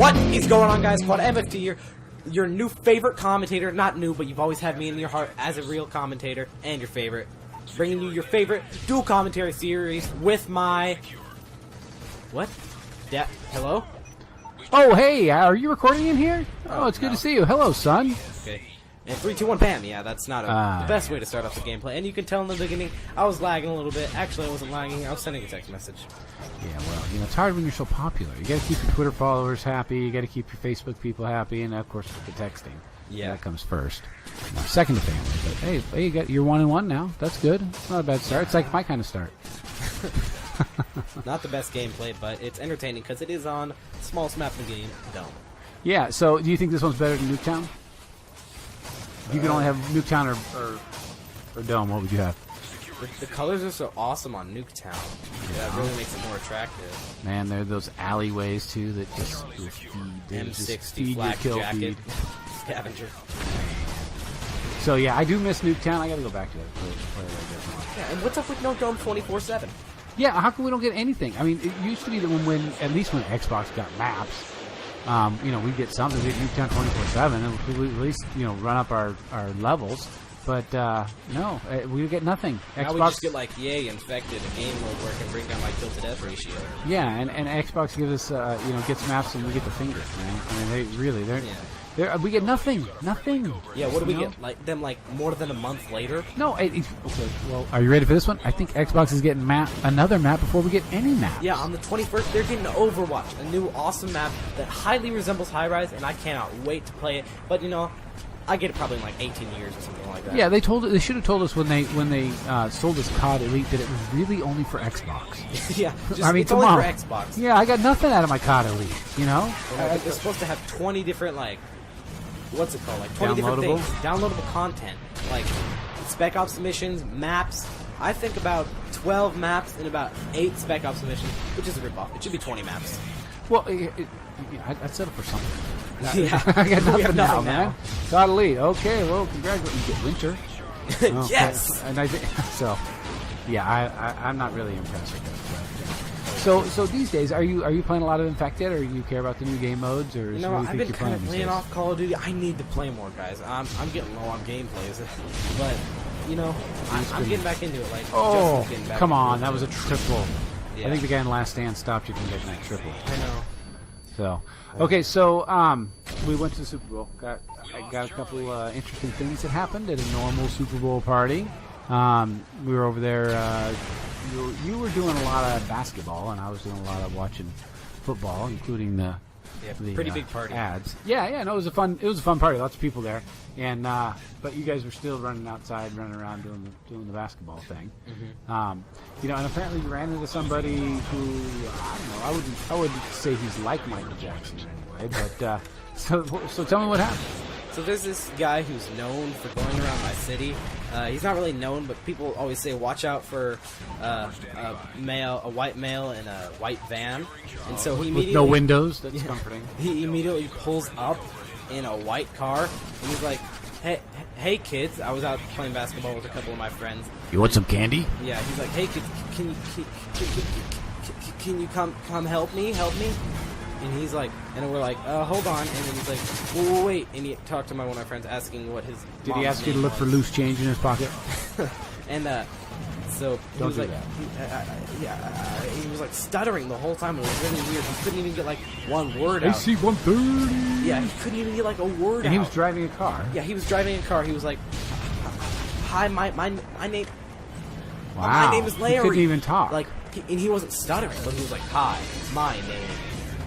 What is going on, guys? Quad MW3 here, your new favorite commentator. Not new, but you've always had me in your heart as a real commentator and your favorite. Bringing you your favorite dual commentary series with my... What? Yeah, hello? Oh, hey, are you recording in here? Oh, it's good to see you. Hello, son. Okay. And 3, 2, 1, bam. Yeah, that's not the best way to start off the gameplay. And you can tell in the beginning, I was lagging a little bit. Actually, I wasn't lagging. I was sending a text message. Yeah, well, you know, it's hard when you're so popular. You got to keep your Twitter followers happy. You got to keep your Facebook people happy, and of course, the texting. Yeah, that comes first. Now, second to family. But hey, you're 1-1 now. That's good. It's not a bad start. It's like my kind of start. Not the best gameplay, but it's entertaining because it is on smallest map in the game, Dome. Yeah. So, do you think this one's better than Nuketown? If you could only have Nuketown or Dome, what would you have? The colors are so awesome on Nuketown. Yeah, that really makes it more attractive. Man, there are those alleyways too that just M60 flak jacket, scavenger. So yeah, I do miss Nuketown. I got to go back to it. Yeah, and what's up with no Dome 24/7? Yeah, how come we don't get anything? I mean, it used to be that when at least when Xbox got maps, you know, we'd get something. We'd Nuketown 24/7, and we'd at least run up our levels. But no, we get nothing. Now Xbox, we just get like yay infected, and game mode work, and bring down my kill to death ratio. Yeah, and Xbox gives us gets maps, and we get the fingers. Man. I mean, we get nothing. Yeah, what do we get? Like more than a month later? No. Okay. Well, are you ready for this one? I think Xbox is getting another map before we get any maps. Yeah, on the 21st, they're getting Overwatch, a new awesome map that highly resembles High Rise, and I cannot wait to play it. But you know, I get it probably in like 18 years or something like that. Yeah, they should have told us when they sold us COD Elite that it was really only for Xbox. Yeah, I mean, it's only for Xbox. Yeah, I got nothing out of my COD Elite. You know, they're supposed to have 20 different what's it called? Like 20 different things, downloadable content, like Spec Ops missions, maps. I think about 12 maps and about 8 Spec Ops missions, which is a ripoff. It should be 20 maps. Well, I'd settle for something. Yeah, I got nothing now, now, man. COD Elite. Okay, well, congratulations. You get Winter. Yes. And I think so. Yeah, I'm not really impressed with that. So these days, are you playing a lot of Infected, or do you care about the new game modes, or? No, I've been kind of playing off Call of Duty. I need to play more, guys. I'm getting low on gameplays, but you know, I'm getting back into it. Like, oh, getting back come on, that was a triple. Yeah. I think the guy in Last Stand stopped you from getting that triple. I know. So, okay, so we went to the Super Bowl. I got a couple interesting things that happened at a normal Super Bowl party. We were over there. You were doing a lot of basketball, and I was doing a lot of watching football, including the pretty big party ads. Yeah. No, it was a fun party. Lots of people there, and but you guys were still running outside, running around doing the basketball thing. Mm-hmm. And apparently you ran into somebody who I don't know. I wouldn't say he's like Michael Jackson in any way, but so tell me what happened. So there's this guy who's known for going around my city. He's not really known, but people always say, watch out for a white male in a white van. And so he immediately... With no windows, that's comforting. He immediately pulls up in a white car, and he's like, hey kids. I was out playing basketball with a couple of my friends. You want some candy? Yeah, he's like, hey kids, can you come help me? And he's like, and we're like, hold on. And then he's like, whoa, wait. And he talked to one of my friends asking what his Did he ask you to look for loose change in his pocket? And so he was like, he was like stuttering the whole time. It was really weird. He couldn't even get like one word out. AC 130. Yeah, he couldn't even get like a word out. And he was driving a car. Yeah, he was driving a car. He was like, hi, my name. Wow. My name is Larry. He couldn't even talk. Like, and he wasn't stuttering, but he was like, hi, my name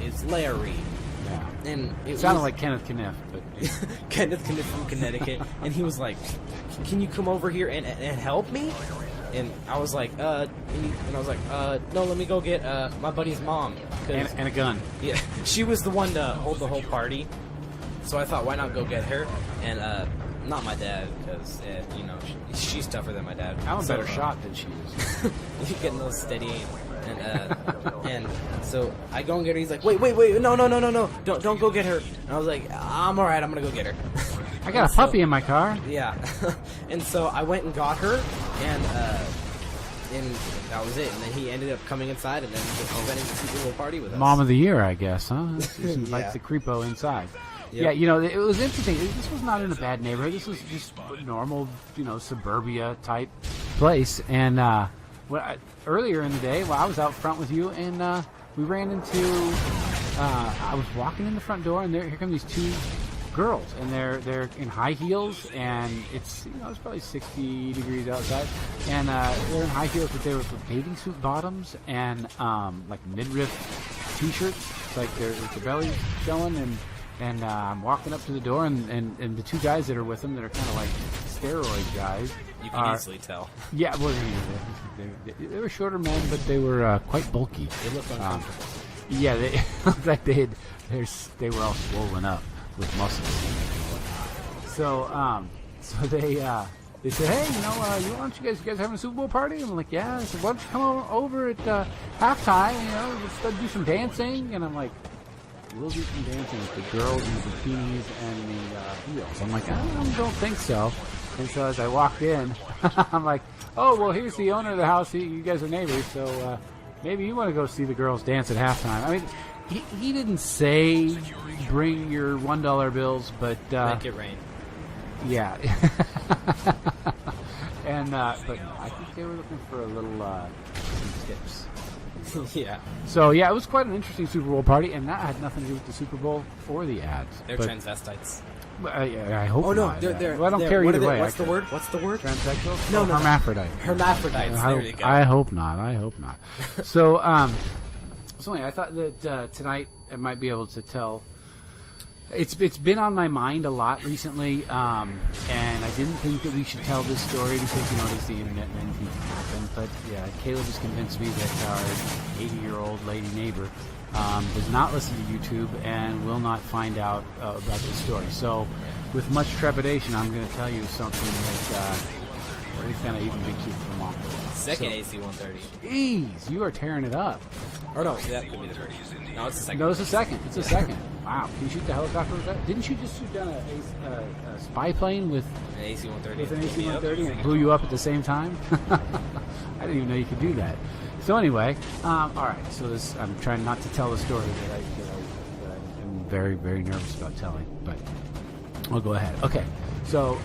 is Larry. Yeah. And it sounded like Kenneth Kniff, but Kenneth Kniff from Connecticut. And he was like, can you come over here and help me? And I was like, no, let me go get my buddy's mom. And a gun. Yeah, she was the one to hold the whole party. So I thought, why not go get her? And not my dad, because she's tougher than my dad. I'm a better shot than she is. You're getting those steady aim. And so I go and get her. He's like, wait, no, don't go get her. And I was like, I'm alright, I'm gonna go get her. I got a puppy in my car. Yeah. And so I went and got her, and And that was it. And then he ended up coming inside and then presenting the Super Bowl party with us. Mom of the year, I guess, huh? Just invite Yeah. the creepo inside. Yep. Yeah, you know, it was interesting. This was not in a bad neighborhood. This was just a normal, you know, suburbia type place. And earlier in the day, while I was out front with you, and we ran into. I was walking in the front door, and here come these two girls, and they're in high heels, and it's it's probably 60 degrees outside, and they're in high heels, but they were with bathing suit bottoms and like midriff t-shirts, like their belly showing, and I'm walking up to the door, and the two guys that are with them that are kind of like steroid guys. You can easily tell. Yeah, well, they were shorter men, but they were quite bulky. They looked uncomfortable. Yeah, they looked like they were all swollen up with muscles and whatnot. So they said, hey, why don't you guys having a Super Bowl party? And I'm like, yeah. I said, why don't you come over at halftime? Let's do some dancing. And I'm like, we'll do some dancing with the girls in the bikinis and the heels. I'm like, I don't think so. And so as I walked in, I'm like, oh, well, here's the owner of the house. You guys are neighbors, so maybe you want to go see the girls dance at halftime. I mean, he didn't say bring your $1 bills, but make it rain. Yeah. And but no, I think they were looking for a little some tips. Yeah. So yeah, it was quite an interesting Super Bowl party, and that had nothing to do with the Super Bowl or the ads. They're transvestites. I hope. Oh no, not. they're. Well, I don't care either way. What's the word? What's the word? Transsexual? No, hermaphrodite. Hermaphrodites. There you go. I hope not. So, anyway, I thought that tonight I might be able to tell. It's been on my mind a lot recently, and I didn't think that we should tell this story because it's the internet and anything can happen. But yeah, Caleb has convinced me that our 80-year-old lady neighbor does not listen to YouTube and will not find out about this story. So, with much trepidation, I'm going to tell you something that really kind of even makes you come off. Second AC-130. Jeez, you are tearing it up. Or no, that could be the first. No, it's the second. No, it's the second. It's the second. Wow. Can you shoot the helicopter with that? Didn't you just shoot down a spy plane with an AC-130? With an AC-130 and it blew you up at the same time? I didn't even know you could do that. So anyway, all right. So I'm trying not to tell the story that I'm very, very nervous about telling, but I'll go ahead. Okay. So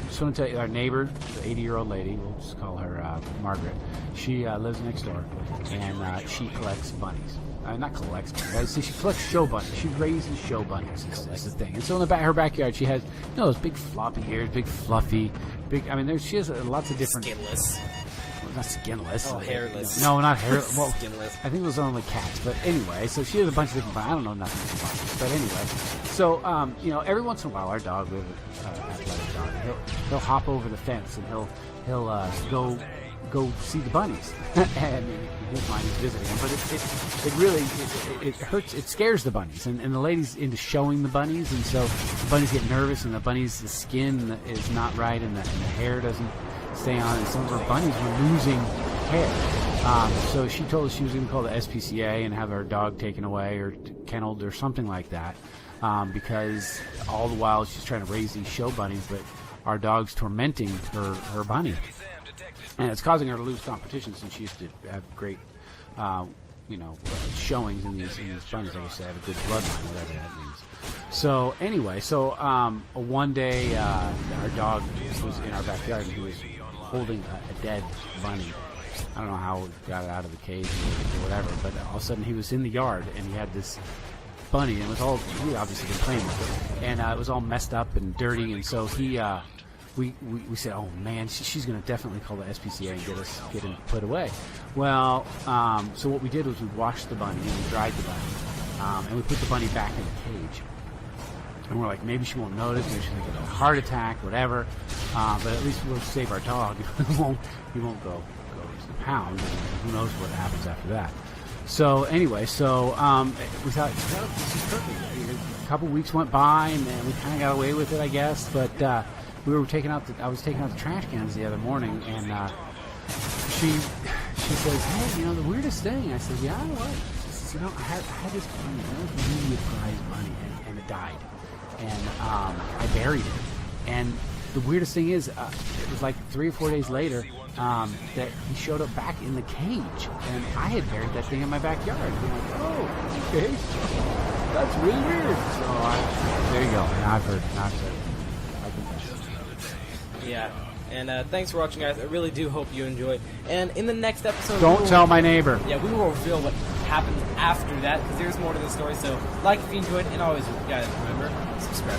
just want to tell you, our neighbor, the 80-year-old lady, we'll just call her Margaret. She lives next door, and she collects bunnies. Not collects bunnies. She collects show bunnies. She raises show bunnies. Is the thing. And so in her backyard, she has those big floppy ears, big fluffy, big. I mean, she has lots of different. Skinless. Well, not skinless. Oh, hairless. No, not hairless. Well, skinless. I think it was only cats. But anyway, so she has a bunch of different. I don't know nothing about bunnies. But anyway, so every once in a while, our dog, we have an athletic dog. He'll hop over the fence and he'll go see the bunnies, and in his mind he's visiting them. But it really hurts. It scares the bunnies, and the lady's into showing the bunnies, and so the bunnies get nervous, and the skin is not right, and the hair doesn't stay on, and some of her bunnies were losing hair. So she told us she was going to call the SPCA and have her dog taken away or kenneled or something like that, because all the while she's trying to raise these show bunnies, but our dog's tormenting her bunny. And it's causing her to lose competition since she used to have great, showings in these bunnies. Like I said, have a good bloodline, whatever that means. So anyway, one day our dog was in our backyard and he was holding a dead bunny. I don't know how he got it out of the cage or whatever, but all of a sudden he was in the yard and he had this bunny, and it was all, he obviously been playing with it, and it was all messed up and dirty, and so he. We said, oh man, she's going to definitely call the SPCA and get him put away. Well, so what we did was we washed the bunny and we dried the bunny, and we put the bunny back in the cage. And we're like, maybe she won't notice, maybe she's going to get a heart attack, whatever. But at least we'll save our dog. He won't go to the pound. And who knows what happens after that? So anyway, we thought this is perfect. A couple weeks went by, and we kind of got away with it, I guess, but. I was taking out the trash cans the other morning, and she says, hey, the weirdest thing. I said, yeah, what? She says, I had this bunny, really prized bunny, and it died. And I buried it. And the weirdest thing is, it was like 3 or 4 days later, that he showed up back in the cage, and I had buried that thing in my backyard. And I'm like, oh, okay, that's really weird. So there you go. Now I've heard. Now I've said it. I confess. Yeah. And thanks for watching, guys. I really do hope you enjoyed. And in the next episode, don't tell my neighbor. Yeah, we will reveal what happens after that, because there's more to the story. So, like if you enjoyed, and always, guys, remember, subscribe.